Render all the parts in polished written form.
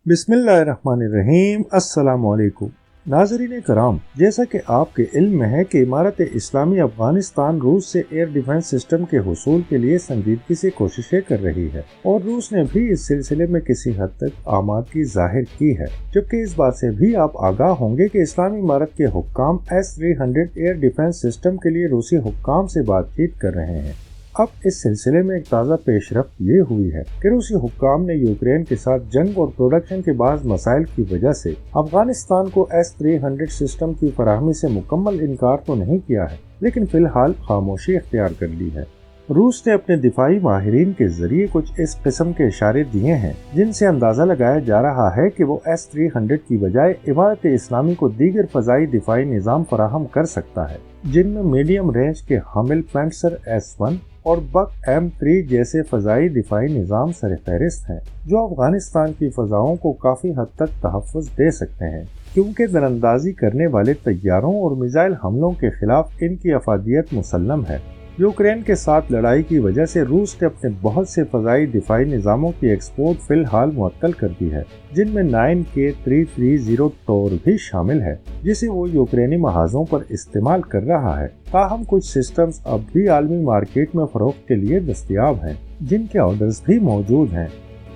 बिस्मिल्लाहिर्रहमानिर्रहीम। अस्सलामु अलैकुम नाज़रीन कराम, जैसा कि आपके इल्म में है कि इमारत इस्लामी अफगानिस्तान रूस से एयर डिफेंस सिस्टम के हुसूल के लिए संजीदगी से कोशिशें कर रही है और रूस ने भी इस सिलसिले में किसी हद तक आमादगी जाहिर की है। जबकि इस बात से भी आप आगाह होंगे कि इस्लामी इमारत के हुक्काम S-300 एयर डिफेंस सिस्टम के लिए रूसी हुक्काम से बातचीत कर रहे हैं। अब इस सिलसिले में एक ताज़ा पेशरफ्त ये हुई है कि रूसी हुक्काम ने यूक्रेन के साथ जंग और प्रोडक्शन के बाज़ मसाइल की वजह से अफगानिस्तान को S-300 सिस्टम की फराहमी से मुकम्मल इनकार तो नहीं किया है, लेकिन फिलहाल खामोशी इख्तियार कर ली है। रूस ने अपने दिफाई माहिरीन के जरिए कुछ इस किस्म के इशारे दिए हैं जिनसे अंदाजा लगाया जा रहा है कि वो S-300 की बजाय इमारत इस्लामी को दीगर फजाई दिफाई निज़ाम फराहम कर सकता है, जिनमें मीडियम रेंज के हामिल पैंसर S-1 और बक M3 जैसे फजाई दिफाई निज़ाम सरफहरिस्त हैं, जो अफगानिस्तान की फ़जाओं को काफ़ी हद तक तहफ़्फ़ुज़ दे सकते हैं, क्योंकि दरअंदाजी करने वाले तैयारों और मिसाइल हमलों के खिलाफ इनकी अफादियत मुसल्लम है। यूक्रेन के साथ लड़ाई की वजह से रूस ने अपने बहुत से फजाई दिफाई निज़ामों की एक्सपोर्ट फिलहाल मुअत्तल कर दी है, जिनमें 9K330 टोर भी शामिल है, जिसे वो यूक्रेनी महाजों पर इस्तेमाल कर रहा है। ताहम कुछ सिस्टम्स अब भी आलमी मार्केट में फरोख्त के लिए दस्तयाब हैं, जिनके ऑर्डर्स भी मौजूद हैं।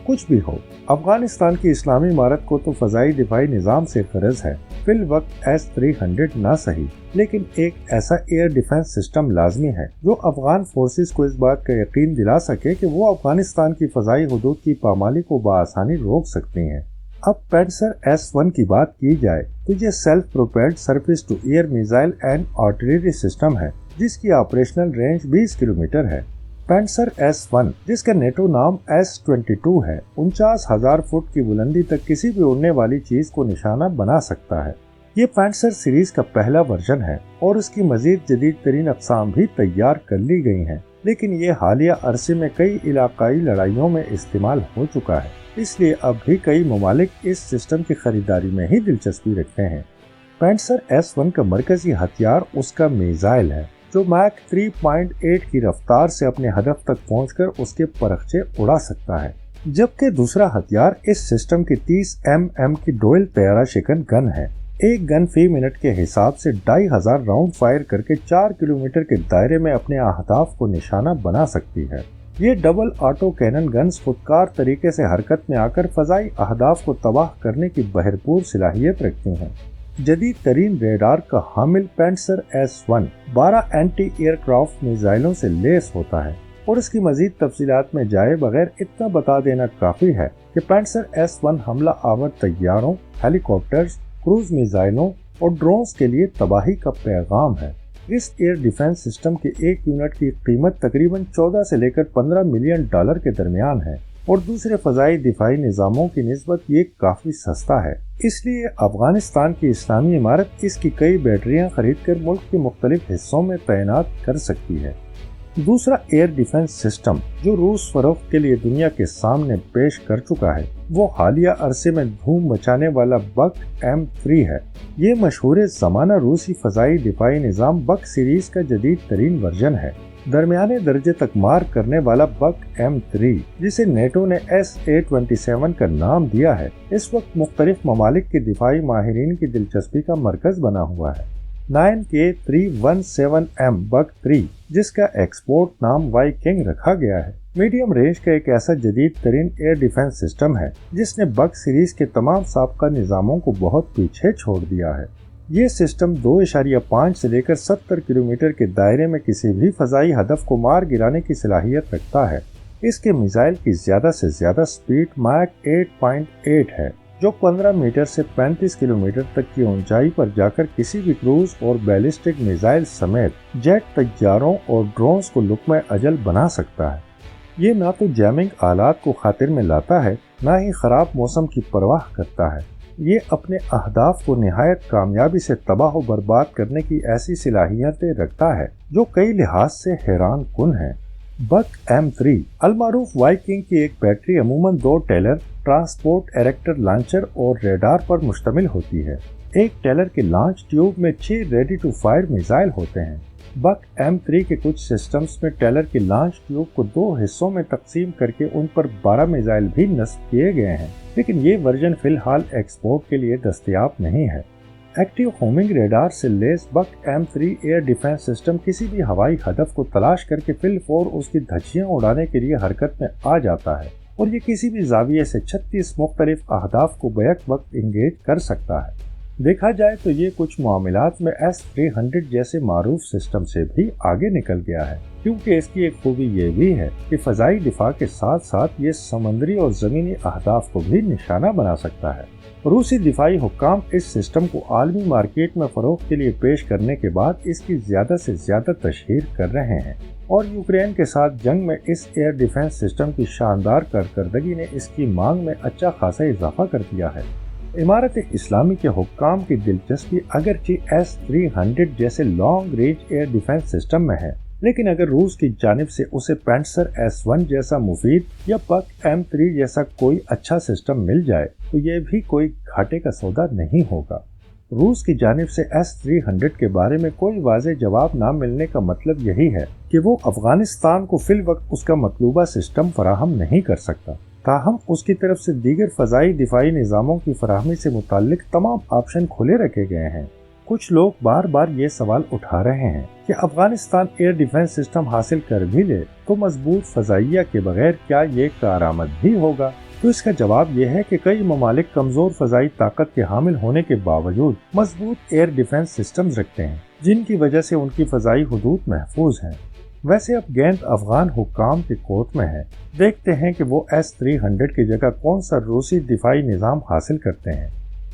कुछ भी हो, अफगानिस्तान की इस्लामी इमारत को तो फजाई दिफाई निज़ाम से गरज है। फिल वक्त S-300 ना सही, लेकिन एक ऐसा एयर डिफेंस सिस्टम लाजमी है जो अफगान फोर्सेस को इस बात का यकीन दिला सके कि वो अफगानिस्तान की फजाई हुदूद की पामाली को बआसानी रोक सकती हैं। अब पैंसर S-1 की बात की जाए तो ये self propelled surface to air missile and artillery system है, जिसकी ऑपरेशनल रेंज 20 किलोमीटर है। पैंसर S-1, जिसका नेटो नाम S-22 है, 49,000 फुट की बुलंदी तक किसी भी उड़ने वाली चीज को निशाना बना सकता है। ये पैंसर सीरीज का पहला वर्जन है और उसकी मजीद जदीद तरीन अक़साम भी तैयार कर ली गई हैं, लेकिन ये हालिया अरसे में कई इलाकाई लड़ाइयों में इस्तेमाल हो चुका है, इसलिए अब भी कई ममालिक इस सिस्टम की खरीदारी में ही दिलचस्पी रखते हैं। पैंसर S-1 का मरकजी हथियार उसका मिसाइल है, जो मैक 3.8 की रफ्तार से अपने हदफ तक पहुंचकर उसके परखचे उड़ा सकता है, जबकि दूसरा हथियार इस सिस्टम की 30 mm की डोयल तैयारा शिकन गन है। एक गन फी मिनट के हिसाब से 2500 राउंड फायर करके 4 किलोमीटर के दायरे में अपने अहदाफ को निशाना बना सकती है। ये डबल ऑटो कैनन गन्स खुदकार तरीके से हरकत में आकर फजाई अहदाफ को तबाह करने की भरपूर सलाहियत रखती हैं। जदीद तरीन रेडार का हामिल पैंसर S-1 12 एंटी एयरक्राफ्ट मिसाइलों से लेस होता है और इसकी मजीद तफसीलात में जाए बगैर इतना बता देना काफी है कि पैंसर S-1 हमला आवर तैयारों, हेलीकॉप्टर्स, क्रूज मिसाइलों और ड्रोन्स के लिए तबाही का पैगाम है। इस एयर डिफेंस सिस्टम के एक यूनिट की कीमत तकरीबन 14 से लेकर 15 मिलियन डॉलर के दरमियान है और दूसरे फजाई दिफाई निज़ामों की निस्बत ये काफी सस्ता है। इसलिए अफगानिस्तान की इस्लामी इमारत इसकी कई बैटरियां खरीदकर मुल्क के मुख्तलिफ हिस्सों में तैनात कर सकती है। दूसरा एयर डिफेंस सिस्टम जो रूस फरोख्त के लिए दुनिया के सामने पेश कर चुका है, वो हालिया अरसे में धूम मचाने वाला बक M3 है। ये मशहूर ज़माना रूसी फजाई दिफाई निज़ाम बक सीरीज का जदीद तरीन वर्जन है। दरमियाने दर्जे तक मार करने वाला बक M3, जिसे नेटो ने SA-27 का नाम दिया है, इस वक्त मुख्तलिफ ममालिक के दिफाई माहिरीन की दिलचस्पी का मरकज बना हुआ है। 9K317M बक 3, जिसका एक्सपोर्ट नाम वाइकिंग रखा गया है, मीडियम रेंज का एक ऐसा जदीद तरीन एयर डिफेंस सिस्टम है जिसने बक सीरीज के तमाम साबका निज़ामों को बहुत पीछे छोड़ दिया है। ये सिस्टम 2.5 से लेकर 70 किलोमीटर के दायरे में किसी भी फजाई हदफ को मार गिराने की सलाहियत रखता है। इसके मिसाइल की ज्यादा से ज्यादा स्पीड मैक 8.8 है, जो 15 मीटर से 35 किलोमीटर तक की ऊंचाई पर जाकर किसी भी क्रूज और बैलिस्टिक मिसाइल समेत जेट तैयारों और ड्रोन्स को लुक़्मा अजल बना सकता है। ये ना तो जैमिंग आलात को खातिर में लाता है, ना ही खराब मौसम की परवाह करता है। ये अपने अहदाफ को निहायत कामयाबी से तबाह व बर्बाद करने की ऐसी सलाहियतें रखता है जो कई लिहाज से हैरान कुन है। बक M3 अलमारूफ वाइकिंग की एक बैटरी अमूमन 2 टेलर, ट्रांसपोर्ट एरेक्टर लॉन्चर और रेडार पर मुश्तमिल होती है। एक टेलर के लॉन्च ट्यूब में 6 रेडी टू फायर मिसाइल होते हैं। बक M3 के कुछ सिस्टम्स में टेलर की लॉन्च ट्यूब को 2 हिस्सों में तकसीम करके उन पर 12 मिसाइल भी नस्ब किए गए हैं, लेकिन ये वर्जन फिलहाल एक्सपोर्ट के लिए दस्तयाब नहीं है। एक्टिव होमिंग रेडार से लेस बक M3 एयर डिफेंस सिस्टम किसी भी हवाई हदफ को तलाश करके फिलफौर उसकी धज्जियां उड़ाने के लिए हरकत में आ जाता है और ये किसी भी जाविये से 36 मुख्तलिफ अहदाफ को बैक वक्त इंगेज कर सकता है। देखा जाए तो ये कुछ मामलात में S-300 जैसे मारूफ सिस्टम से भी आगे निकल गया है, क्योंकि इसकी एक खूबी ये भी है कि फ़ज़ाई दिफा के साथ साथ ये समंदरी और ज़मीनी अहदाफ को भी निशाना बना सकता है। रूसी दिफाई हुक्काम इस सिस्टम को आलमी मार्केट में फ़रोख्त के लिए पेश करने के बाद इसकी ज़्यादा से ज़्यादा तशहीर कर रहे हैं और यूक्रेन के साथ जंग में इस एयर डिफेंस सिस्टम की शानदार कारकर्दगी ने इसकी मांग में अच्छा खासा इजाफा कर दिया है। इमारत इस्लामी के हुक्काम की दिलचस्पी अगरचे S-300 जैसे long range air defence system में है, लेकिन अगर रूस की जानिब से उसे पैंसर S-1 जैसा मुफीद या बक M3 जैसा कोई अच्छा सिस्टम मिल जाए तो ये भी कोई घाटे का सौदा नहीं होगा। रूस की जानिब से S-300 के बारे में कोई वाज़ेह जवाब ना मिलने का मतलब यही है कि वो अफगानिस्तान को फिल वक्त उसका मतलूबा सिस्टम फराहम नहीं कर सकता। ताहम उसकी तरफ से दीगर फ़ज़ाई दिफाई निज़ामों की फराहमी से मुताल्लिक तमाम ऑप्शन खुले रखे गए हैं। कुछ लोग बार बार ये सवाल उठा रहे हैं कि अफगानिस्तान एयर डिफेंस सिस्टम हासिल कर भी ले तो मजबूत फ़ज़ाइया के बगैर क्या ये कारआमद भी होगा। तो इसका जवाब यह है कि कई ममालिक कमज़ोर फ़ज़ाई ताकत के हामिल होने के बावजूद मजबूत एयर डिफेंस सिस्टम्स रखते हैं, जिनकी वजह से उनकी फ़ज़ाई हुदूद महफूज हैं। वैसे अब गेंद अफगान हुक्काम के कोर्ट में है। देखते हैं कि वो S-300 की जगह कौन सा रूसी दिफाई निज़ाम हासिल करते हैं।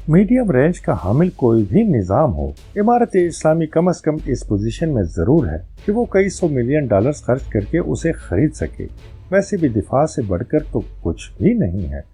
मीडियम रेंज का हामिल कोई भी निज़ाम हो, इमारत इस्लामी कम अज़ कम इस पोजीशन में ज़रूर है कि वो कई $100 मिलियन खर्च करके उसे खरीद सके। वैसे भी दिफा से बढ़कर तो कुछ भी नहीं है।